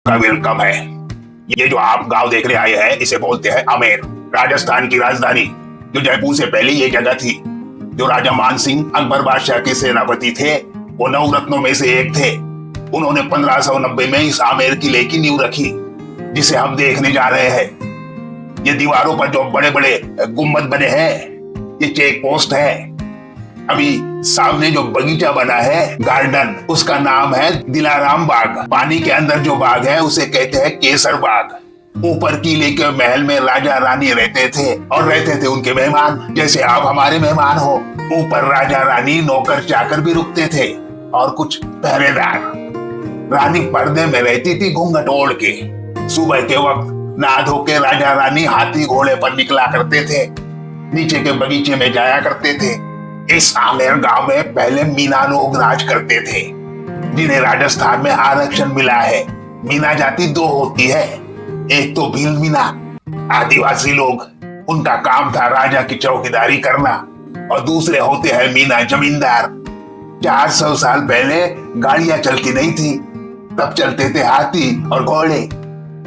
का वेलकम है। ये जो आप गांव देखने आए हैं इसे बोलते हैं आमेर, राजस्थान की राजधानी। जो जयपुर से पहले ये जगह थी। जो राजा मानसिंह अकबर बादशाह के सेनापति थे, वो 9 रत्नों में से एक थे। उन्होंने 1590 में इस आमेर किले की नींव रखी, जिसे हम देखने जा रहे हैं। ये दीवारों पर जो बड़े बड़े गुम्बद बने हैं, ये चेक पोस्ट है। अभी सामने जो बगीचा बना है, गार्डन, उसका नाम है दिलाराम बाग। पानी के अंदर जो बाग है उसे कहते हैं केसर बाग। ऊपर किले के महल में राजा रानी रहते थे और रहते थे उनके मेहमान, जैसे आप हमारे मेहमान हो। ऊपर राजा रानी, नौकर चाकर भी रुकते थे और कुछ पहरेदार। रानी पर्दे में रहती थी घूंघट ओढ़ के। सुबह के वक्त नहा धो के राजा रानी हाथी घोड़े पर निकला करते थे, नीचे के बगीचे में जाया करते थे। इस आमेर गांव में पहले मीना लोग राज करते थे, जिन्हें राजस्थान में आरक्षण मिला है। मीना जाति 2 होती है, एक तो भील मीना, आदिवासी लोग, उनका काम था राजा की चौकीदारी करना, और दूसरे होते हैं मीना जमींदार। 400 साल पहले गाड़ियां चलती नहीं थी, तब चलते थे हाथी और घोड़े।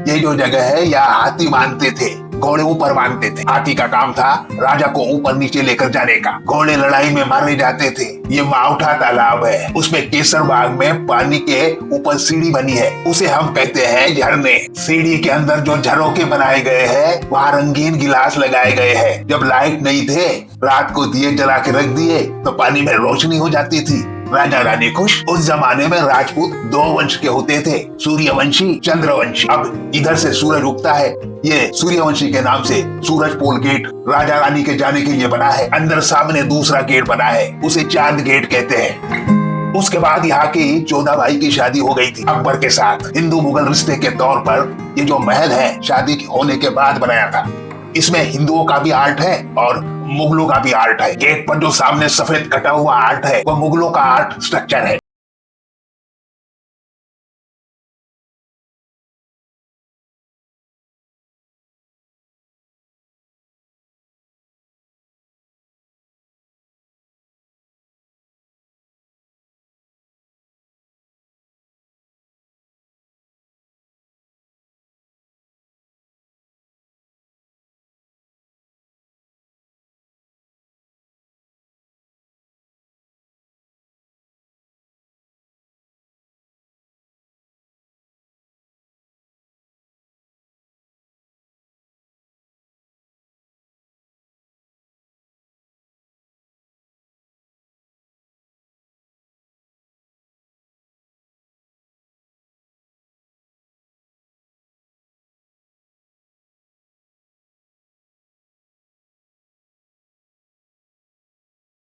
ये जो जगह है यहाँ हाथी बांधते थे, घोड़े ऊपर बांधते थे। हाथी का काम था राजा को ऊपर नीचे लेकर जाने का, घोड़े लड़ाई में मारे जाते थे। ये माउठा तालाब है, उसमें केसर बाग में पानी के ऊपर सीढ़ी बनी है, उसे हम कहते हैं झरने। सीढ़ी के अंदर जो झरोके बनाए गए हैं, वहाँ रंगीन गिलास लगाए गए हैं। जब लाइट नहीं थे, रात को दिए जला के रख दिए तो पानी में रोशनी हो जाती थी। राजा रानी खुश। उस जमाने में राजपूत 2 वंश के होते थे, सूर्यवंशी, चंद्रवंशी। अब इधर से सूरज उगता है, ये सूर्यवंशी के नाम से सूरज पोल गेट राजा रानी के जाने के लिए बना है। अंदर सामने दूसरा गेट बना है, उसे चांद गेट कहते हैं। उसके बाद यहाँ की जोधाबाई की शादी हो गई थी अकबर के साथ। हिंदू मुगल रिश्ते के तौर पर ये जो महल है शादी होने के बाद बनाया था। इसमें हिंदुओं का भी आर्ट है और मुगलों का भी आर्ट है। गेट पर जो सामने सफेद कटा हुआ आर्ट है, वो मुगलों का आर्ट स्ट्रक्चर है।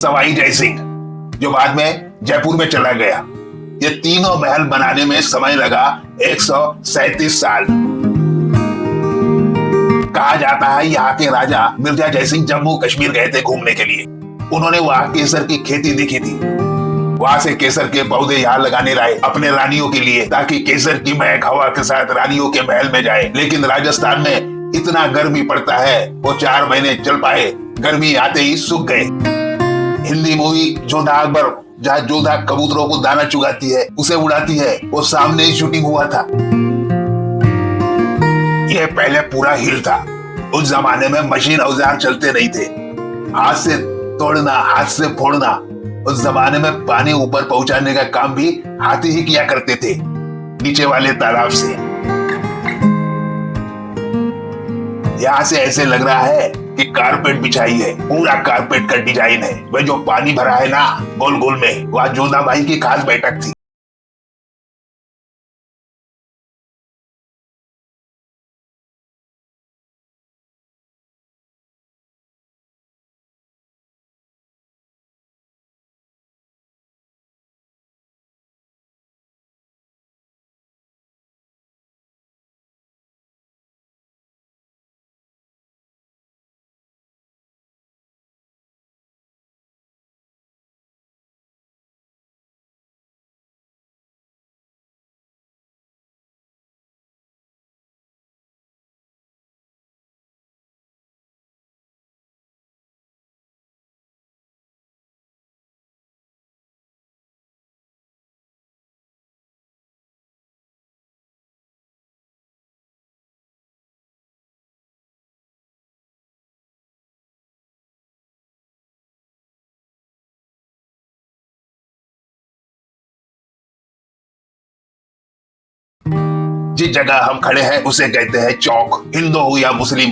सवाई जय सिंह, जो बाद में जयपुर में चला गया। ये तीनों महल बनाने में समय लगा 137 साल। कहा जाता है यहाँ के राजा मिर्जा जयसिंह जम्मू कश्मीर गए थे घूमने के लिए। उन्होंने वहाँ केसर की खेती देखी थी, वहां से केसर के पौधे यहाँ लगाने लाए अपने रानियों के लिए, ताकि केसर की महक हवा के साथ रानियों के महल में जाए। लेकिन राजस्थान में इतना गर्मी पड़ता है, वो 4 महीने चल पाए, गर्मी आते ही सूख गए। हिंदी मूवी जोधा अकबर, जहाँ जोधा कबूतरों को दाना चुगाती है, उसे उड़ाती है, वो सामने ही शूटिंग हुआ था। यह पहले पूरा हिल था। उस जमाने में मशीन औजार चलते नहीं थे, हाथ से तोड़ना, हाथ से फोड़ना। उस जमाने में पानी ऊपर पहुंचाने का काम भी हाथी ही किया करते थे, नीचे वाले तालाब से। यहाँ से ऐसे लग रहा है कि कारपेट बिछाई है, पूरा कारपेट का डिजाइन है। वह जो पानी भरा है ना गोल गोल में, वह जोधाबाई की खास बैठक थी। जिस जगह हम खड़े हैं उसे कहते हैं चौक, हिंदू हो या मुस्लिम।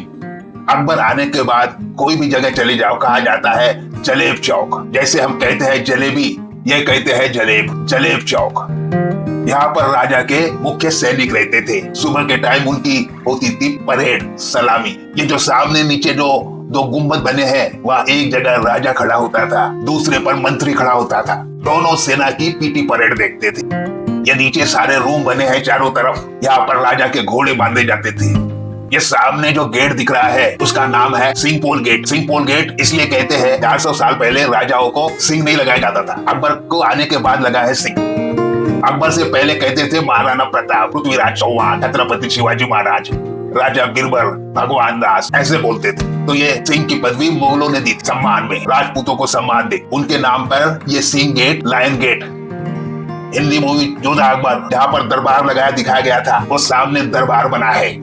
अकबर आने के बाद कोई भी जगह चले जाओ कहा जाता है जलेब चौक। जैसे हम कहते हैं जलेबी, ये कहते हैं जलेब चौक। यहाँ पर राजा के मुख्य सैनिक रहते थे। सुबह के टाइम उनकी होती थी परेड, सलामी। ये जो सामने नीचे जो दो गुम्बद बने हैं, वहाँ एक जगह राजा खड़ा होता था, दूसरे पर मंत्री खड़ा होता था। दोनों सेना की पीटी परेड देखते थे। ये नीचे सारे रूम बने हैं चारों तरफ, यहाँ पर राजा के घोड़े बांधे जाते थे। ये सामने जो गेट दिख रहा है उसका नाम है सिंहपोल गेट। सिंहपोल गेट इसलिए कहते हैं 400 साल पहले राजाओं को सिंह नहीं लगाया जाता था, अकबर को आने के बाद लगा है सिंह। अकबर से पहले कहते थे महाराणा प्रताप, पृथ्वीराज चौहान, छत्रपति शिवाजी महाराज, राजा बीरबल, भगवान दास, ऐसे बोलते थे। तो ये सिंह की पदवी मुगलों ने दी सम्मान में, राजपूतों को सम्मान दे। उनके नाम पर ये सिंह gate, lion gate. Hindi movie Yoddha Akbar जहाँ पर दरबार लगाया दिखाया गया था, वो सामने दरबार बना है।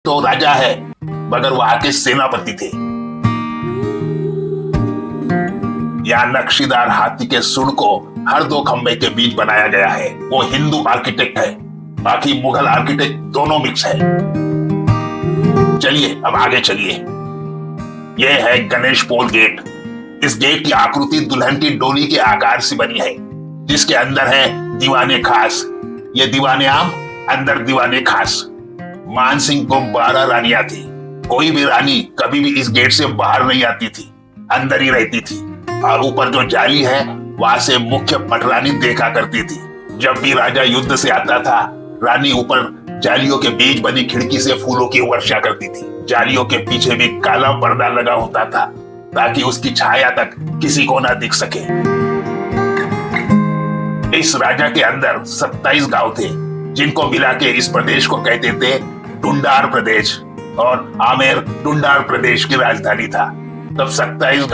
तो राजा है मगर वहां के सेनापति थे। यहाँ नक्शीदार हाथी के सुन को हर दो खंबे के बीच बनाया गया है। वो हिंदू आर्किटेक्ट है, बाकी मुगल आर्किटेक्ट दोनों मिक्स है। चलिए अब आगे चलिए। यह है गणेश पोल गेट। इस गेट की आकृति दुल्हन की डोली के आकार से बनी है, जिसके अंदर है दीवाने खास। ये दीवाने आम, अंदर दीवाने खास। मानसिंह को 12 रानियां थी। कोई भी रानी कभी भी इस गेट से बाहर नहीं आती थी, अंदर ही रहती थी। और ऊपर जो जाली है वहां से मुख्य पटरानी देखा करती थी। जब भी राजा युद्ध से आता था, रानी ऊपर जालियों के बीच बनी खिड़की से फूलों की वर्षा करती थी। जालियों के पीछे भी काला पर्दा लगा होता था। ताकि उसकी छाया तक किसी को ना दिख सके। इस राजा के अंदर 27 गांव थे, जिनको मिला के इस प्रदेश को कहते थे टुंडार प्रदेश, और आमेर टुंडार प्रदेश की राजधानी था। तब 27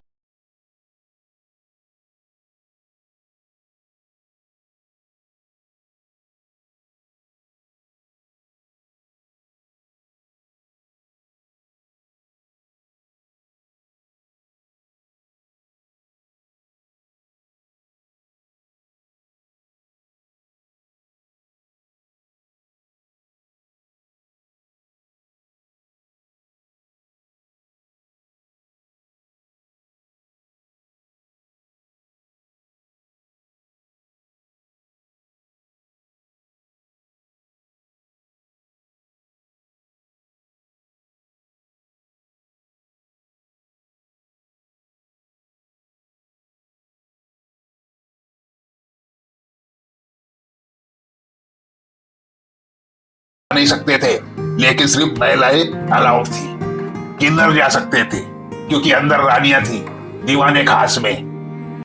नहीं सकते थे, लेकिन सिर्फ महिलाएं अलाउड थी। किन्नर जा सकते थे क्योंकि अंदर रानियां थी, दीवाने खास में।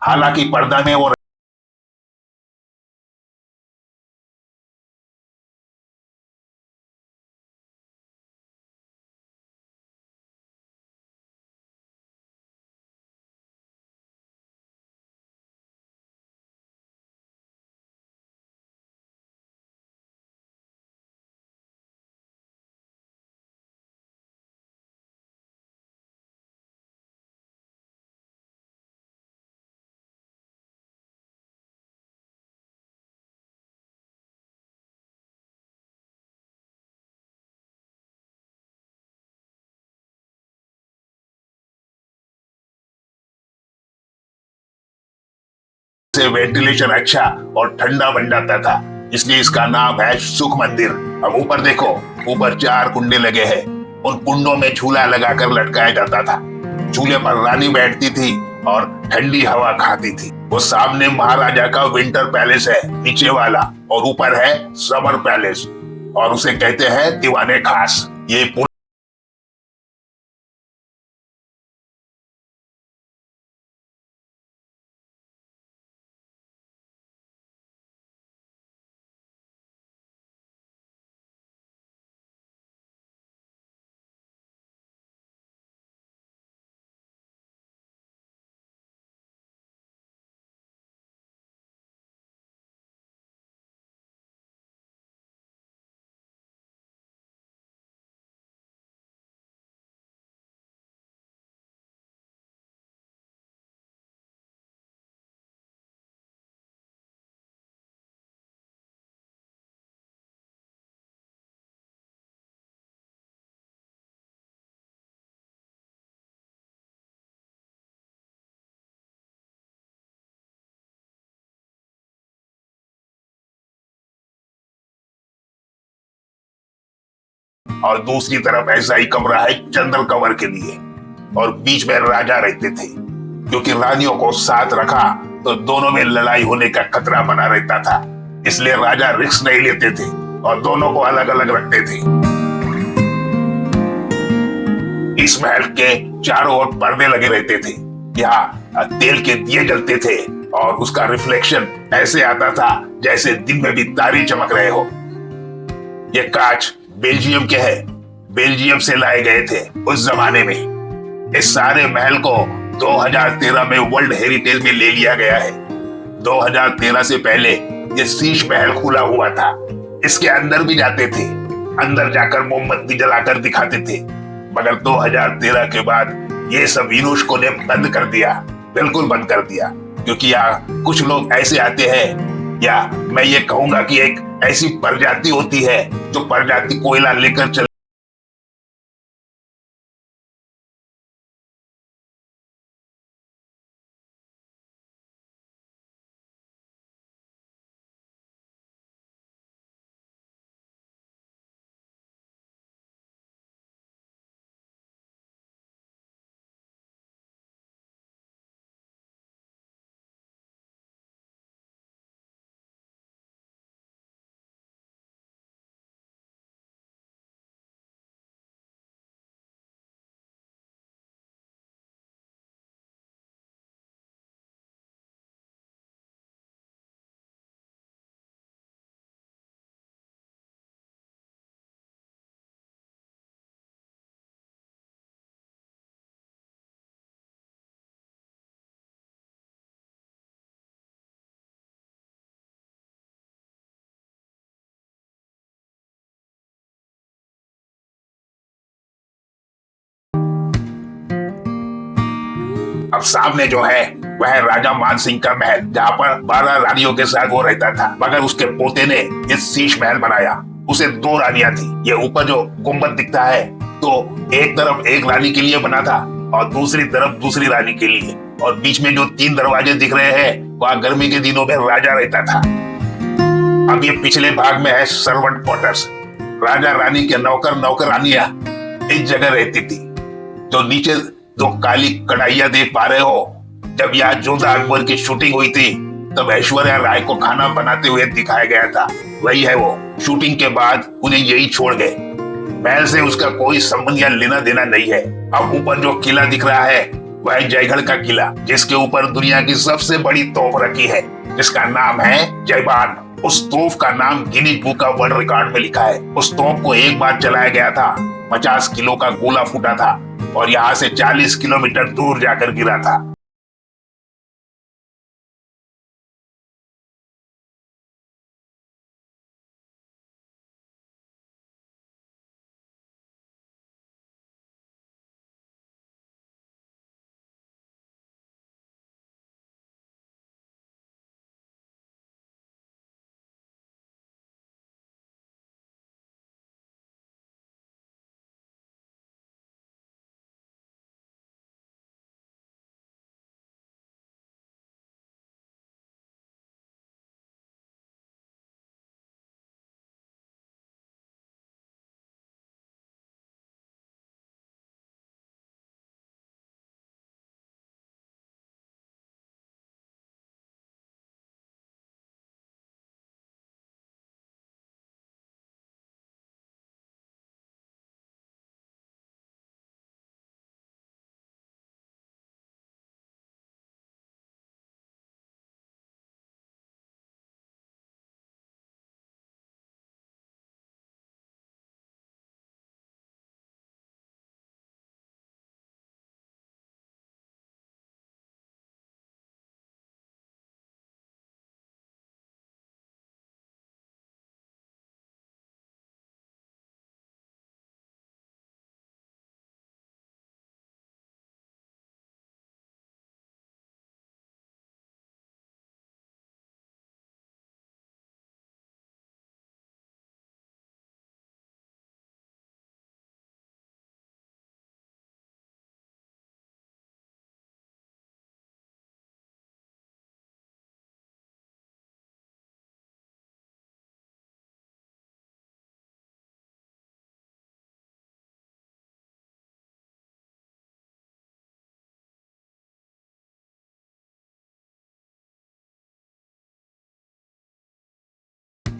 हालांकि पर्दा में वो से वेंटिलेशन अच्छा और ठंडा बन जाता था, इसलिए इसका नाम है सुख मंदिर। अब ऊपर देखो, ऊपर 4 कुंडे लगे हैं। उन कुंडों में झूला लगाकर लटकाया जाता था। झूले पर रानी बैठती थी और ठंडी हवा खाती थी। वो सामने महाराजा का विंटर पैलेस है, नीचे वाला, और ऊपर है समर पैलेस, और उसे कहते हैं दीवाने खास। ये और दूसरी तरफ ऐसा ही कमरा है जनरल कवर के लिए, और बीच में राजा रहते थे। क्योंकि रानियों को साथ रखा तो दोनों में लड़ाई होने का खतरा बना रहता था, इसलिए राजा रिस्क नहीं लेते थे और दोनों को अलग अलग रखते थे। इस महल के चारों ओर पर्दे लगे रहते थे। यहाँ तेल के दिए जलते थे और उसका रिफ्लेक्शन ऐसे आता था जैसे दिन में भी तारे चमक रहे हो। ये कांच बेल्जियम के हैं, बेल्जियम से लाए गए थे उस जमाने में। इस सारे महल को 2013 में वर्ल्ड हेरिटेज में ले लिया गया है। 2013 से पहले ये शीश महल खुला हुआ था। इसके अंदर भी जाते थे, अंदर जाकर मोमबत्ती जलाकर दिखाते थे, मगर 2013 के बाद ये सब यूनेस्को ने बंद कर दिया, बिल्कुल बंद कर दिया। क्योंकि यहाँ कुछ लोग ऐसे आते हैं, या मैं ये कहूंगा कि एक ऐसी प्रजाति होती है जो प्रजाति कोयला लेकर चल अब सामने जो है वह है राजा मानसिंह का महल, जहाँ पर 12 रानियों के साथ वो रहता था। मगर उसके पोते ने ये शीश महल बनाया। उसे 2 रानियां थी। ये ऊपर जो गुम्बद दिखता है तो एक तरफ एक रानी के लिए बना था और दूसरी तरफ दूसरी रानी के लिए, और बीच में जो 3 दरवाजे दिख रहे हैं वहाँ गर्मी के दिनों में राजा रहता था। अब ये पिछले भाग में है सर्वेंट क्वार्टर्स। राजा रानी के नौकर नौकरानियां इस जगह रहती थी। जो नीचे 2 काली कढ़ाइयां देख पा रहे हो, जब यहाँ जोधा अकबर की शूटिंग हुई थी तब ऐश्वर्या राय को खाना बनाते हुए दिखाया गया था। वही है वो। शूटिंग के बाद उन्हें यही छोड़ गए। महल से उसका कोई संबंध या लेना देना नहीं है। अब ऊपर जो किला दिख रहा है वह है जयगढ़ का किला, जिसके ऊपर दुनिया की सबसे बड़ी तोप रखी है, जिसका नाम है जयबान। उस तोप का नाम गिनीज बुक का वर्ल्ड रिकॉर्ड में लिखा है। उस तोप को एक बार चलाया गया था, 50 किलो का गोला फूटा था और यहाँ से 40 किलोमीटर दूर जाकर गिरा था।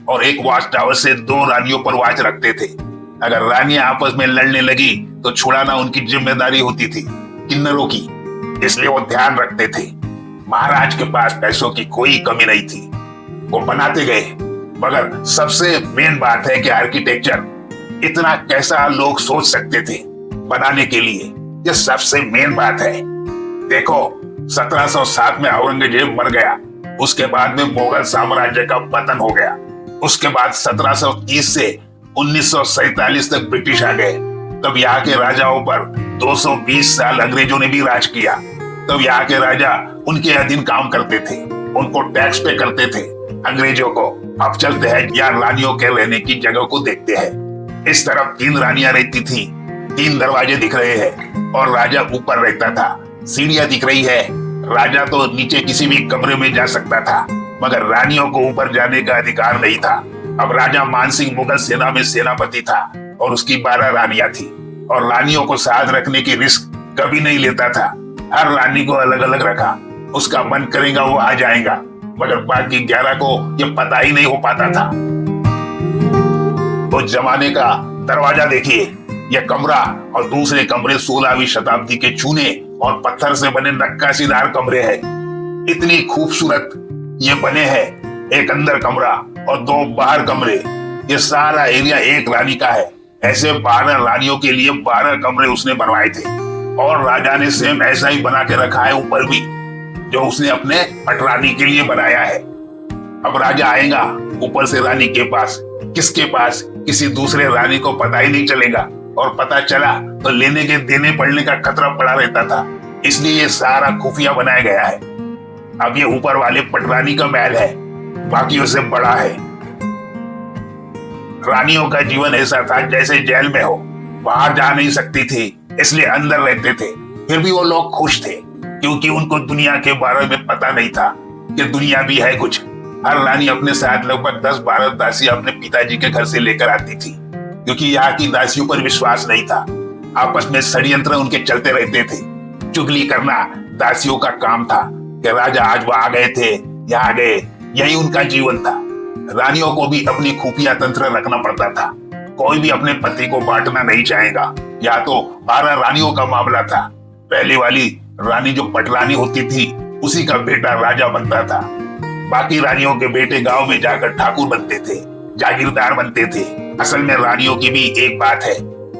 और एक वॉच टावर से 2 रानियों पर वॉच रखते थे। अगर रानियां आपस में लड़ने लगी तो छुड़ाना उनकी जिम्मेदारी होती थी, किन्नरों की। इसलिए वो ध्यान रखते थे। महाराज के पास पैसों की कोई कमी नहीं थी, वो बनाते गए। मगर सबसे मेन बात है कि आर्किटेक्चर इतना कैसा लोग सोच सकते थे बनाने के लिए, ये सबसे मेन बात है। देखो, 1707 में औरंगजेब मर गया, उसके बाद में मुगल साम्राज्य का पतन हो गया। उसके बाद 1730 से 1947 तक ब्रिटिश आ गए। तब यहाँ के राजाओं पर 220 साल अंग्रेजों ने भी राज किया। तब यहाँ के राजा उनके अधीन काम करते थे, उनको टैक्स पे करते थे, अंग्रेजों को। अब चलते हैं यहाँ रानियों के रहने की जगह को देखते हैं। इस तरफ 3 रानियां रहती थी, 3 दरवाजे दिख रहे हैं और राजा ऊपर रहता था। सीढ़ियां दिख रही है। राजा तो नीचे किसी भी कमरे में जा सकता था, मगर रानियों को ऊपर जाने का अधिकार नहीं था। अब राजा मानसिंह मुगल सेना में सेनापति था और उसकी 12 रानियां थी, और रानियों को साथ रखने की रिस्क कभी नहीं लेता था। हर रानी को अलग अलग रखा। उसका मन करेगा वो आ जाएगा, मगर बाकी 11 को ये पता ही नहीं हो पाता था। तो जमाने का दरवाजा देखिए, यह कमरा और दूसरे कमरे 16वीं शताब्दी के चूने और पत्थर से बने नक्काशीदार कमरे हैं। इतनी खूबसूरत ये बने हैं। एक अंदर कमरा और 2 बाहर कमरे। ये सारा एरिया एक रानी का है। ऐसे 12 रानियों के लिए 12 कमरे उसने बनवाए थे, और राजा ने सेम ऐसा ही बना के रखा है ऊपर भी, जो उसने अपने पटरानी के लिए बनाया है। अब राजा आएगा ऊपर से रानी के पास। किसके पास? किसी दूसरे रानी को पता ही नहीं चलेगा, और पता चला तो लेने के देने पड़ने का खतरा पड़ा रहता था। इसलिए ये सारा खुफिया बनाया गया है। अब ये ऊपर वाले पटरानी का महल है, बाकियों से बड़ा है। रानियों का जीवन ऐसा था जैसे जेल में हो, बाहर जा नहीं सकती थी, इसलिए अंदर रहते थे। फिर भी वो लोग खुश थे, क्योंकि उनको दुनिया के बारे में पता नहीं था कि दुनिया भी है कुछ। हर रानी अपने साथ लगभग 10-12 दासी अपने पिताजी के घर से लेकर आती थी, क्योंकि यहाँ की दासियों पर विश्वास नहीं था। आपस में षड्यंत्र उनके चलते रहते थे। चुगली करना दासियों का काम था कि राजा आज वहां गए थे, यहाँ गए, यही उनका जीवन था। रानियों को भी अपनी खुफिया तंत्र रखना पड़ता था। कोई भी अपने पति को बांटना नहीं चाहेगा। या तो 12 रानियों का मामला था। पहली वाली रानी जो पटरानी होती थी, उसी का बेटा राजा बनता था। बाकी रानियों के बेटे गांव में जाकर ठाकुर बनते थे, जागीरदार बनते थे। असल में रानियों की भी एक बात है,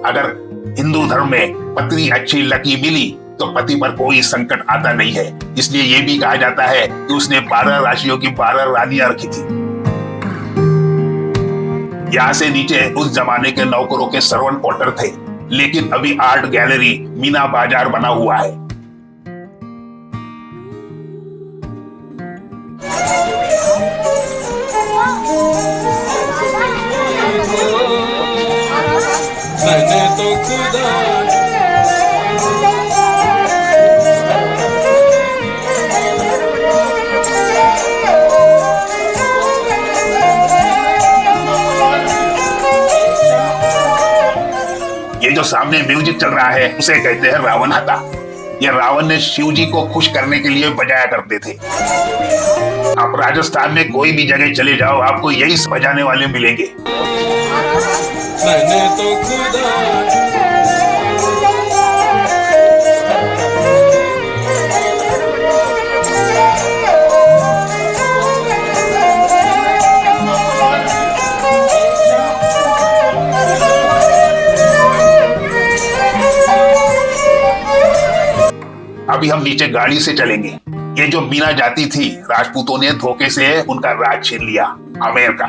अगर हिंदू धर्म में पत्नी अच्छी लकी मिली तो पति पर कोई संकट आता नहीं है। इसलिए ये भी कहा जाता है कि उसने 12 राशियों की 12 रानियां रखी थी। यहाँ से नीचे उस जमाने के नौकरों के सर्वेंट क्वार्टर थे, लेकिन अभी आर्ट गैलरी मीना बाजार बना हुआ है। मैंने तो खुदा ये जो सामने म्यूजिक चल रहा है उसे कहते हैं रावण हता। ये रावण ने शिव जी को खुश करने के लिए बजाया करते थे। आप राजस्थान में कोई भी जगह चले जाओ, आपको यही बजाने वाले मिलेंगे। मैंने तो खुदा अभी हम नीचे गाड़ी से चलेंगे। ये जो मीना जाति थी, राजपूतों ने धोखे से उनका राज छीन लिया, आमेर का।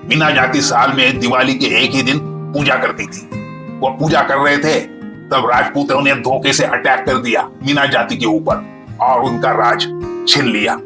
मीना जाति साल में दिवाली के एक ही दिन पूजा करती थी। वो पूजा कर रहे थे, तब राजपूतों ने धोखे से अटैक कर दिया मीना जाति के ऊपर और उनका राज छीन लिया।